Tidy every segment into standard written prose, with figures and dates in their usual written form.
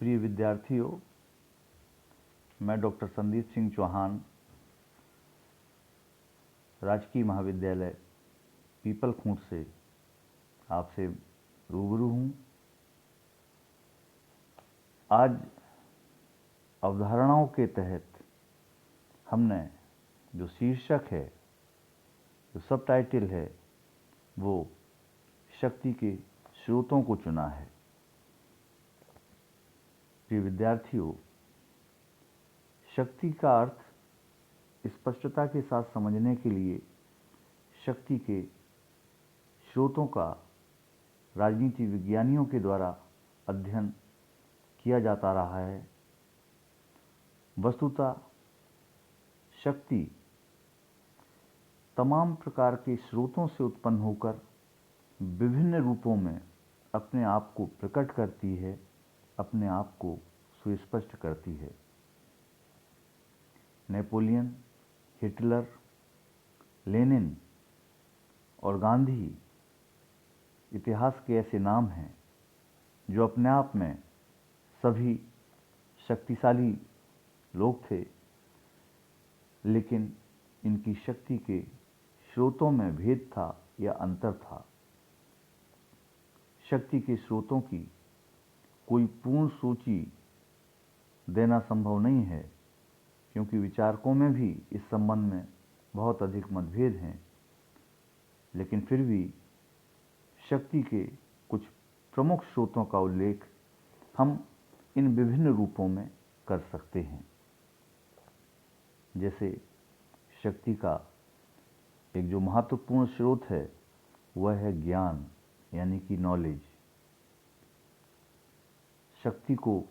प्रिय विद्यार्थियों, मैं डॉक्टर संदीप सिंह चौहान राजकीय महाविद्यालय पीपल खूंट से आपसे रूबरू हूँ। आज अवधारणाओं के तहत हमने जो शीर्षक है, जो सब टाइटल है, वो शक्ति के स्रोतों को चुना है। प्रिय विद्यार्थियों, शक्ति का अर्थ स्पष्टता के साथ समझने के लिए शक्ति के स्रोतों का राजनीति विज्ञानियों के द्वारा अध्ययन किया जाता रहा है। वस्तुतः शक्ति तमाम प्रकार के स्रोतों से उत्पन्न होकर विभिन्न रूपों में अपने आप को प्रकट करती है, अपने आप को सुस्पष्ट करती है। नेपोलियन, हिटलर, लेनिन और गांधी इतिहास के ऐसे नाम हैं जो अपने आप में सभी शक्तिशाली लोग थे, लेकिन इनकी शक्ति के स्रोतों में भेद था या अंतर था। शक्ति के स्रोतों की कोई पूर्ण सूची देना संभव नहीं है, क्योंकि विचारकों में भी इस संबंध में बहुत अधिक मतभेद हैं। लेकिन फिर भी शक्ति के कुछ प्रमुख स्रोतों का उल्लेख हम इन विभिन्न रूपों में कर सकते हैं। जैसे शक्ति का एक जो महत्वपूर्ण स्रोत है वह है ज्ञान, यानी कि नॉलेज। शक्ति को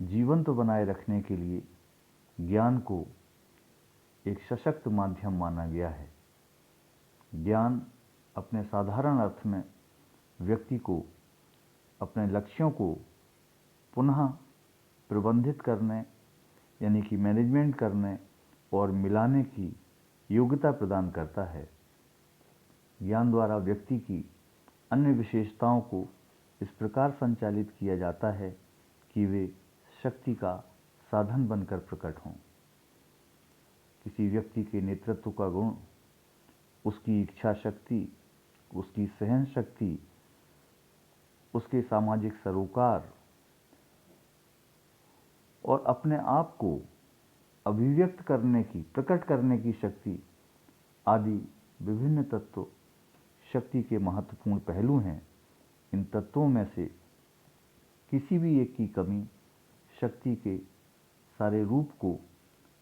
जीवंत बनाए रखने के लिए ज्ञान को एक सशक्त माध्यम माना गया है। ज्ञान अपने साधारण अर्थ में व्यक्ति को अपने लक्ष्यों को पुनः प्रबंधित करने, यानी कि मैनेजमेंट करने और मिलाने की योग्यता प्रदान करता है। ज्ञान द्वारा व्यक्ति की अन्य विशेषताओं को इस प्रकार संचालित किया जाता है कि वे शक्ति का साधन बनकर प्रकट हों। किसी व्यक्ति के नेतृत्व का गुण, उसकी इच्छा शक्ति, उसकी सहन शक्ति, उसके सामाजिक सरोकार और अपने आप को अभिव्यक्त करने की, प्रकट करने की शक्ति आदि विभिन्न तत्व शक्ति के महत्वपूर्ण पहलू हैं। इन तत्वों में से किसी भी एक की कमी शक्ति के सारे रूप को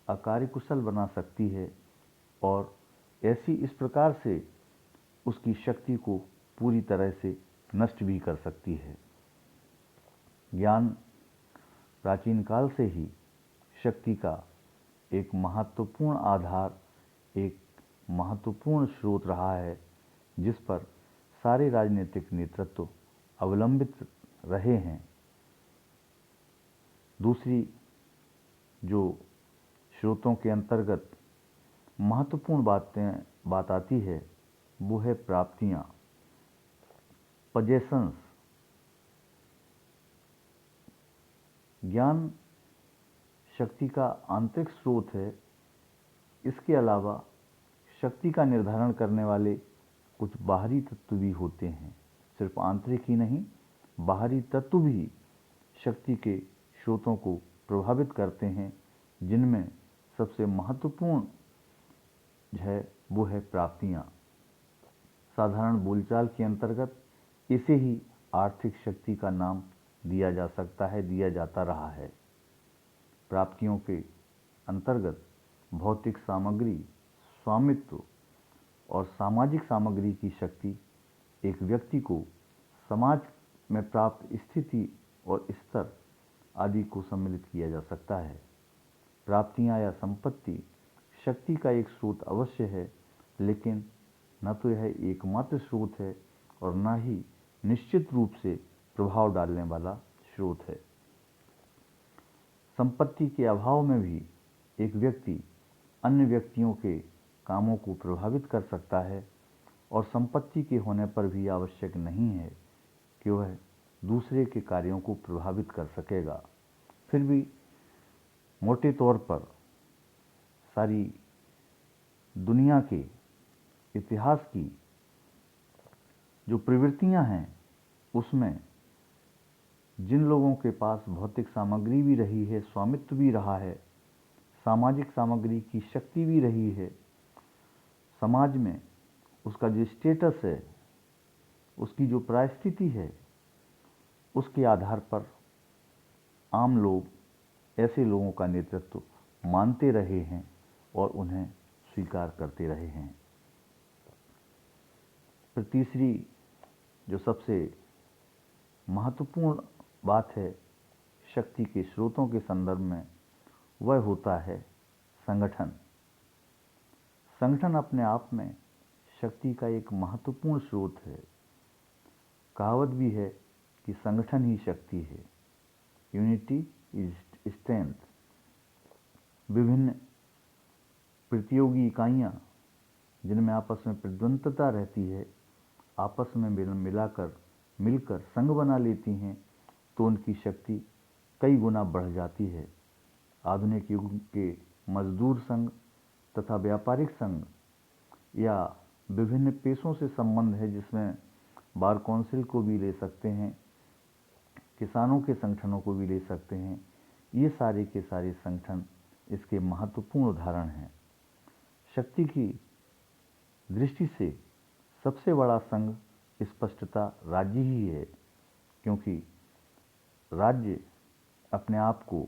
अकार्यकुशल बना सकती है और ऐसी इस प्रकार से उसकी शक्ति को पूरी तरह से नष्ट भी कर सकती है। ज्ञान प्राचीन काल से ही शक्ति का एक महत्वपूर्ण आधार, एक महत्वपूर्ण स्रोत रहा है, जिस पर सारे राजनीतिक नेतृत्व अवलंबित रहे हैं। दूसरी जो स्रोतों के अंतर्गत महत्वपूर्ण बात आती है वो है प्राप्तियां, पजेशंस। ज्ञान शक्ति का आंतरिक स्रोत है। इसके अलावा शक्ति का निर्धारण करने वाले कुछ बाहरी तत्व भी होते हैं। सिर्फ आंतरिक ही नहीं, बाहरी तत्व भी शक्ति के स्रोतों को प्रभावित करते हैं, जिनमें सबसे महत्वपूर्ण है वो है प्राप्तियां। साधारण बोलचाल के अंतर्गत इसे ही आर्थिक शक्ति का नाम दिया जा सकता है, दिया जाता रहा है। प्राप्तियों के अंतर्गत भौतिक सामग्री, स्वामित्व और सामाजिक सामग्री की शक्ति एक व्यक्ति को समाज में प्राप्त स्थिति और स्तर आदि को सम्मिलित किया जा सकता है। प्राप्तियां या संपत्ति शक्ति का एक स्रोत अवश्य है, लेकिन न तो यह एकमात्र स्रोत है और न ही निश्चित रूप से प्रभाव डालने वाला स्रोत है। संपत्ति के अभाव में भी एक व्यक्ति अन्य व्यक्तियों के कामों को प्रभावित कर सकता है और संपत्ति के होने पर भी आवश्यक नहीं है कि वह दूसरे के कार्यों को प्रभावित कर सकेगा। फिर भी मोटे तौर पर सारी दुनिया के इतिहास की जो प्रवृत्तियां हैं उसमें जिन लोगों के पास भौतिक सामग्री भी रही है, स्वामित्व भी रहा है, सामाजिक सामग्री की शक्ति भी रही है, समाज में उसका जो स्टेटस है, उसकी जो परिस्थिति है, उसके आधार पर आम लोग ऐसे लोगों का नेतृत्व मानते रहे हैं और उन्हें स्वीकार करते रहे हैं। फिर तीसरी जो सबसे महत्वपूर्ण बात है शक्ति के स्रोतों के संदर्भ में, वह होता है संगठन। संगठन अपने आप में शक्ति का एक महत्वपूर्ण स्रोत है। कहावत भी है कि संगठन ही शक्ति है, यूनिटी इज स्ट्रेंथ। विभिन्न प्रतियोगी इकाइयां जिनमें आपस में प्रतिद्वंद्विता रहती है, आपस में मिलकर संघ बना लेती हैं तो उनकी शक्ति कई गुना बढ़ जाती है। आधुनिक युग के मजदूर संघ तथा व्यापारिक संघ या विभिन्न पेशों से संबंध है, जिसमें बार काउंसिल को भी ले सकते हैं, किसानों के संगठनों को भी ले सकते हैं, ये सारे के सारे संगठन इसके महत्वपूर्ण उदाहरण हैं। शक्ति की दृष्टि से सबसे बड़ा संघ स्पष्टता राज्य ही है, क्योंकि राज्य अपने आप को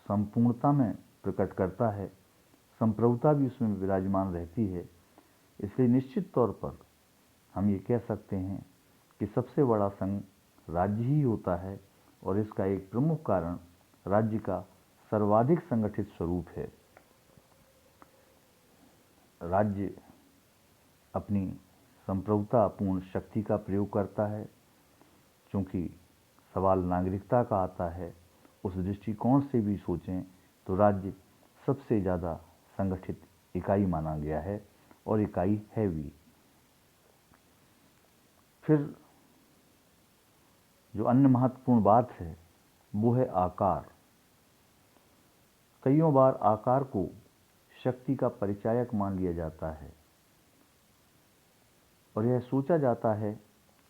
संपूर्णता में प्रकट करता है, संप्रभुता भी उसमें विराजमान रहती है। इसलिए निश्चित तौर पर हम ये कह सकते हैं कि सबसे बड़ा संघ राज्य ही होता है, और इसका एक प्रमुख कारण राज्य का सर्वाधिक संगठित स्वरूप है। राज्य अपनी संप्रभुतापूर्ण शक्ति का प्रयोग करता है। चूंकि सवाल नागरिकता का आता है, उस दृष्टिकोण से भी सोचें तो राज्य सबसे ज़्यादा संगठित इकाई माना गया है, और इकाई है भी। फिर जो अन्य महत्वपूर्ण बात है वो है आकार। कईयों बार आकार को शक्ति का परिचायक मान लिया जाता है, और यह सोचा जाता है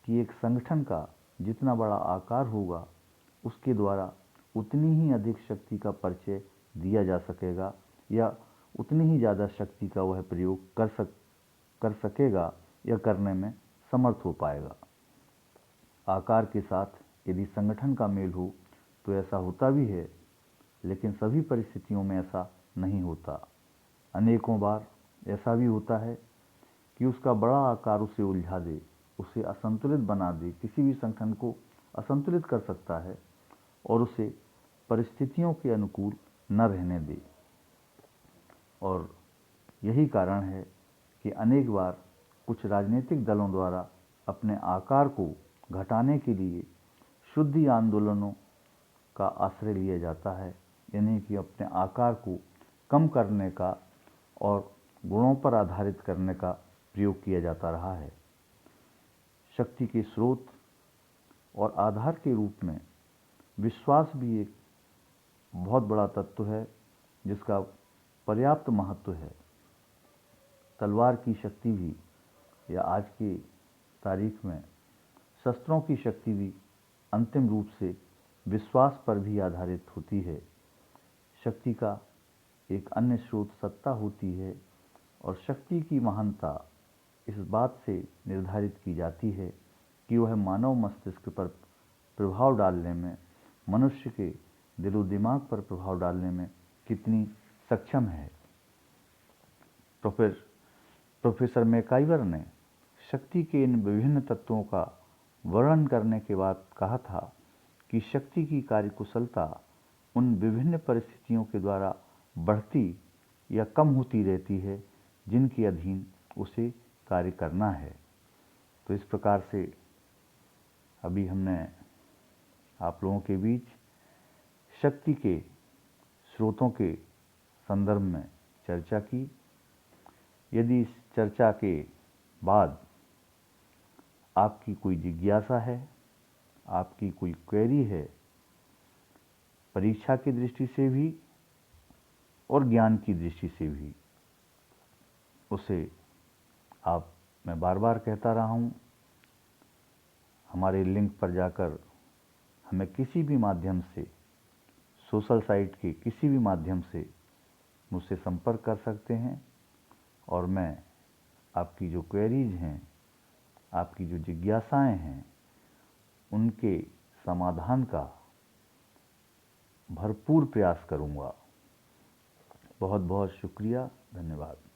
कि एक संगठन का जितना बड़ा आकार होगा उसके द्वारा उतनी ही अधिक शक्ति का परिचय दिया जा सकेगा, या उतनी ही ज़्यादा शक्ति का वह प्रयोग कर सकेगा या करने में समर्थ हो पाएगा। आकार के साथ यदि संगठन का मेल हो तो ऐसा होता भी है, लेकिन सभी परिस्थितियों में ऐसा नहीं होता। अनेकों बार ऐसा भी होता है कि उसका बड़ा आकार उसे उलझा दे, उसे असंतुलित बना दे, किसी भी संगठन को असंतुलित कर सकता है और उसे परिस्थितियों के अनुकूल न रहने दे। और यही कारण है कि अनेक बार कुछ राजनीतिक दलों द्वारा अपने आकार को घटाने के लिए शुद्धि आंदोलनों का आश्रय लिया जाता है, यानी कि अपने आकार को कम करने का और गुणों पर आधारित करने का प्रयोग किया जाता रहा है। शक्ति के स्रोत और आधार के रूप में विश्वास भी एक बहुत बड़ा तत्व है, जिसका पर्याप्त महत्व है। तलवार की शक्ति भी, या आज की तारीख में शस्त्रों की शक्ति भी अंतिम रूप से विश्वास पर भी आधारित होती है। शक्ति का एक अन्य स्रोत सत्ता होती है, और शक्ति की महानता इस बात से निर्धारित की जाती है कि वह मानव मस्तिष्क पर प्रभाव डालने में, मनुष्य के दिलो दिमाग पर प्रभाव डालने में कितनी सक्षम है। प्रोफेसर मैकाइवर ने शक्ति के इन विभिन्न तत्वों का वर्णन करने के बाद कहा था कि शक्ति की कार्यकुशलता उन विभिन्न परिस्थितियों के द्वारा बढ़ती या कम होती रहती है जिनके अधीन उसे कार्य करना है। तो इस प्रकार से अभी हमने आप लोगों के बीच शक्ति के स्रोतों के संदर्भ में चर्चा की। यदि इस चर्चा के बाद आपकी कोई जिज्ञासा है आपकी कोई क्वेरी है, परीक्षा की दृष्टि से भी और ज्ञान की दृष्टि से भी, उसे आप, मैं बार बार कहता रहा हूँ, हमारे लिंक पर जाकर हमें किसी भी माध्यम से, सोशल साइट के किसी भी माध्यम से मुझसे संपर्क कर सकते हैं और मैं आपकी जो क्वेरीज हैं, आपकी जो जिज्ञासाएं हैं, उनके समाधान का भरपूर प्रयास करूंगा। बहुत बहुत शुक्रिया, धन्यवाद।